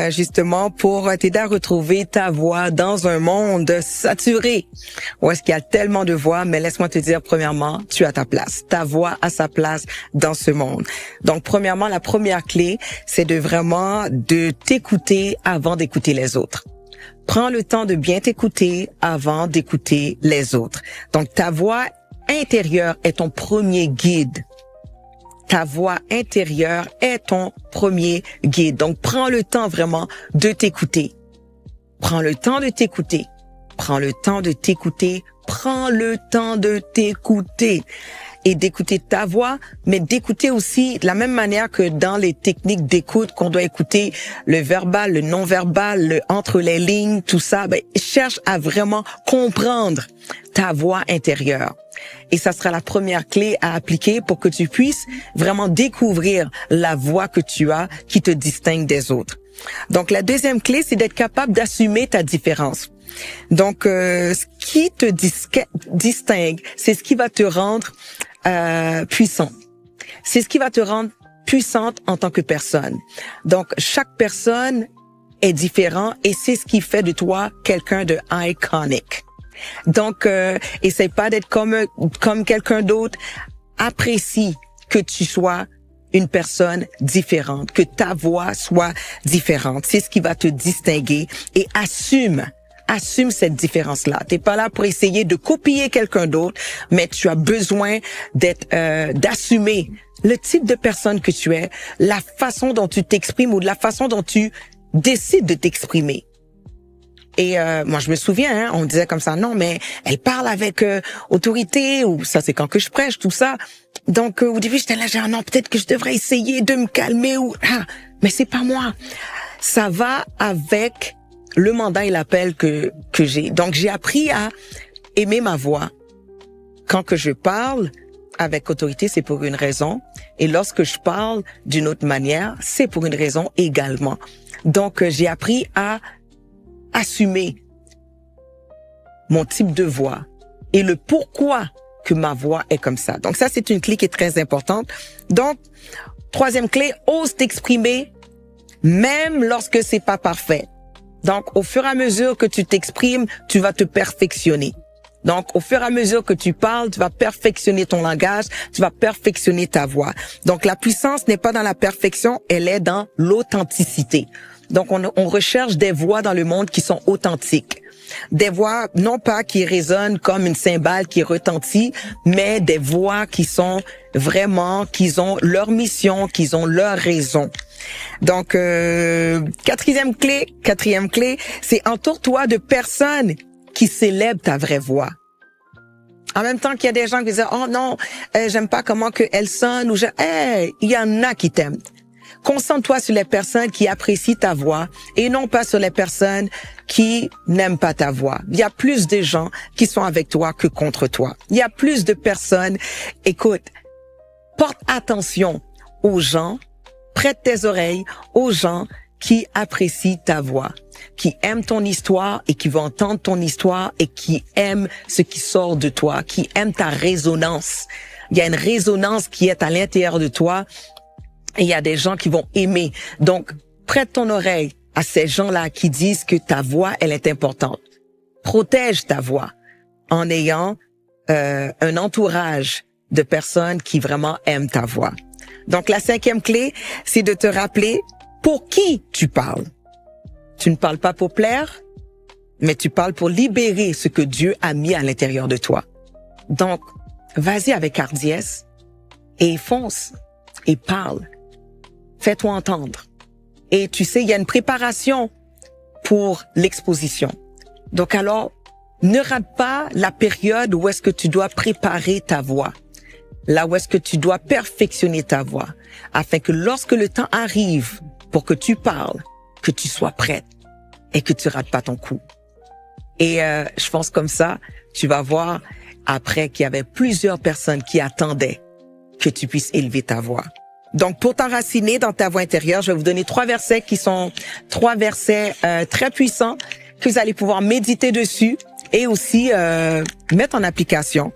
justement pour t'aider à retrouver ta voix dans un monde saturé où est-ce qu'il y a tellement de voix. Mais laisse-moi te dire, premièrement, tu as ta place. Ta voix a sa place dans ce monde. Donc, premièrement, la première clé, c'est de t'écouter avant d'écouter les autres. Prends le temps de bien t'écouter avant d'écouter les autres. Donc, ta voix intérieure est ton premier guide. Ta voix intérieure est ton premier guide. Donc, prends le temps vraiment de t'écouter. Prends le temps de t'écouter. Prends le temps de t'écouter. Prends le temps de t'écouter. Et d'écouter ta voix, mais d'écouter aussi de la même manière que dans les techniques d'écoute qu'on doit écouter le verbal, le non-verbal, le entre les lignes, tout ça, cherche à vraiment comprendre ta voix intérieure. Et ça sera la première clé à appliquer pour que tu puisses vraiment découvrir la voix que tu as qui te distingue des autres. Donc, la deuxième clé, c'est d'être capable d'assumer ta différence. Donc, ce qui te distingue, c'est ce qui va te rendre puissant. C'est ce qui va te rendre puissante en tant que personne. Donc, chaque personne est différent et c'est ce qui fait de toi quelqu'un de iconic. Donc, essaye pas d'être comme quelqu'un d'autre. Apprécie que tu sois une personne différente, que ta voix soit différente. C'est ce qui va te distinguer et assume cette différence-là. T'es pas là pour essayer de copier quelqu'un d'autre, mais tu as besoin d'assumer le type de personne que tu es, la façon dont tu t'exprimes ou de la façon dont tu décides de t'exprimer. Et moi, je me souviens, on disait comme ça, non, mais elle parle avec autorité, ou ça, c'est quand que je prêche, tout ça. Donc, au début, j'étais là, genre, non, peut-être que je devrais essayer de me calmer, mais c'est pas moi. Ça va avec le mandat et l'appel que j'ai. Donc, j'ai appris à aimer ma voix. Quand que je parle avec autorité, c'est pour une raison. Et lorsque je parle d'une autre manière, c'est pour une raison également. Donc, j'ai appris à assumer mon type de voix et le pourquoi que ma voix est comme ça. Donc, ça, c'est une clé qui est très importante. Donc, troisième clé, ose t'exprimer même lorsque c'est pas parfait. Donc, au fur et à mesure que tu t'exprimes, tu vas te perfectionner. Donc, au fur et à mesure que tu parles, tu vas perfectionner ton langage, tu vas perfectionner ta voix. Donc, la puissance n'est pas dans la perfection, elle est dans l'authenticité. Donc, on recherche des voix dans le monde qui sont authentiques. Des voix, non pas qui résonnent comme une cymbale qui retentit, mais des voix qui sont vraiment, qui ont leur mission, qui ont leur raison. Donc, quatrième clé, c'est entoure-toi de personnes qui célèbrent ta vraie voix. En même temps qu'il y a des gens qui disent « Oh non, j'aime pas comment que elle sonne » ou « Hey, il y en a qui t'aiment ». Concentre-toi sur les personnes qui apprécient ta voix et non pas sur les personnes qui n'aiment pas ta voix. Il y a plus de gens qui sont avec toi que contre toi. Il y a plus de personnes. Écoute, porte attention aux gens, prête tes oreilles aux gens qui apprécient ta voix, qui aiment ton histoire et qui vont entendre ton histoire et qui aiment ce qui sort de toi, qui aiment ta résonance. Il y a une résonance qui est à l'intérieur de toi. Et il y a des gens qui vont aimer. Donc, prête ton oreille à ces gens-là qui disent que ta voix, elle est importante. Protège ta voix en ayant un entourage de personnes qui vraiment aiment ta voix. Donc, la cinquième clé, c'est de te rappeler pour qui tu parles. Tu ne parles pas pour plaire, mais tu parles pour libérer ce que Dieu a mis à l'intérieur de toi. Donc, vas-y avec hardiesse et fonce et parle. Fais-toi entendre. Et tu sais, il y a une préparation pour l'exposition. Donc alors, ne rate pas la période où est-ce que tu dois préparer ta voix. Là où est-ce que tu dois perfectionner ta voix. Afin que lorsque le temps arrive pour que tu parles, que tu sois prête et que tu rates pas ton coup. Et je pense comme ça, tu vas voir après qu'il y avait plusieurs personnes qui attendaient que tu puisses élever ta voix. Donc, pour t'enraciner dans ta voix intérieure, je vais vous donner 3 versets qui sont 3 versets très puissants que vous allez pouvoir méditer dessus et aussi mettre en application.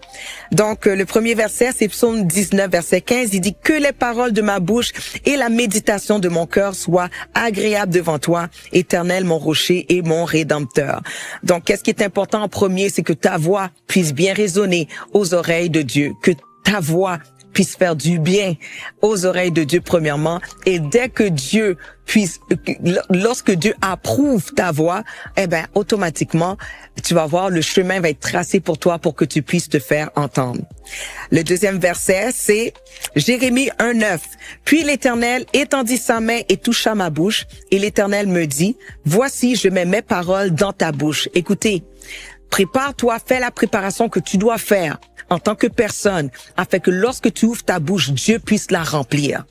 Donc, le premier verset, c'est Psaume 19, verset 15. Il dit « Que les paroles de ma bouche et la méditation de mon cœur soient agréables devant toi, Éternel, mon rocher et mon rédempteur. » Donc, qu'est-ce qui est important en premier, c'est que ta voix puisse bien résonner aux oreilles de Dieu, que ta voix puisse faire du bien aux oreilles de Dieu premièrement, et dès que Dieu lorsque Dieu approuve ta voix, automatiquement, tu vas voir, le chemin va être tracé pour toi pour que tu puisses te faire entendre. Le deuxième verset, c'est Jérémie 1:9. Puis l'Éternel étendit sa main et toucha ma bouche, et l'Éternel me dit, voici, je mets mes paroles dans ta bouche. Écoutez, prépare-toi, fais la préparation que tu dois faire en tant que personne, afin que lorsque tu ouvres ta bouche, Dieu puisse la remplir.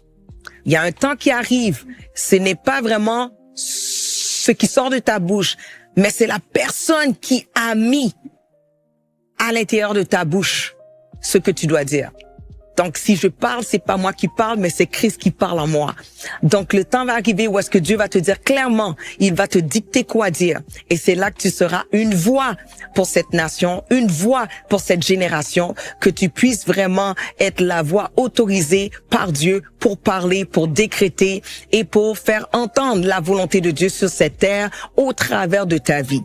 Il y a un temps qui arrive, ce n'est pas vraiment ce qui sort de ta bouche, mais c'est la personne qui a mis à l'intérieur de ta bouche ce que tu dois dire. Donc, si je parle, c'est pas moi qui parle, mais c'est Christ qui parle en moi. Donc, le temps va arriver où est-ce que Dieu va te dire clairement, il va te dicter quoi dire. Et c'est là que tu seras une voix pour cette nation, une voix pour cette génération, que tu puisses vraiment être la voix autorisée par Dieu pour parler, pour décréter et pour faire entendre la volonté de Dieu sur cette terre au travers de ta vie.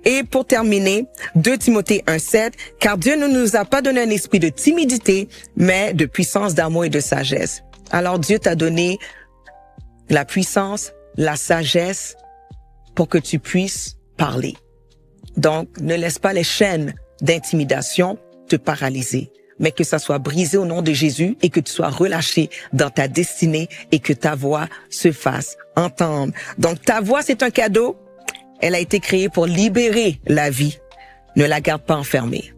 Et pour terminer, 2 Timothée 1:7, car Dieu ne nous a pas donné un esprit de timidité, mais de puissance, d'amour et de sagesse. Alors Dieu t'a donné la puissance, la sagesse pour que tu puisses parler. Donc, ne laisse pas les chaînes d'intimidation te paralyser, mais que ça soit brisé au nom de Jésus et que tu sois relâché dans ta destinée et que ta voix se fasse entendre. Donc, ta voix, c'est un cadeau. Elle a été créée pour libérer la vie. Ne la garde pas enfermée.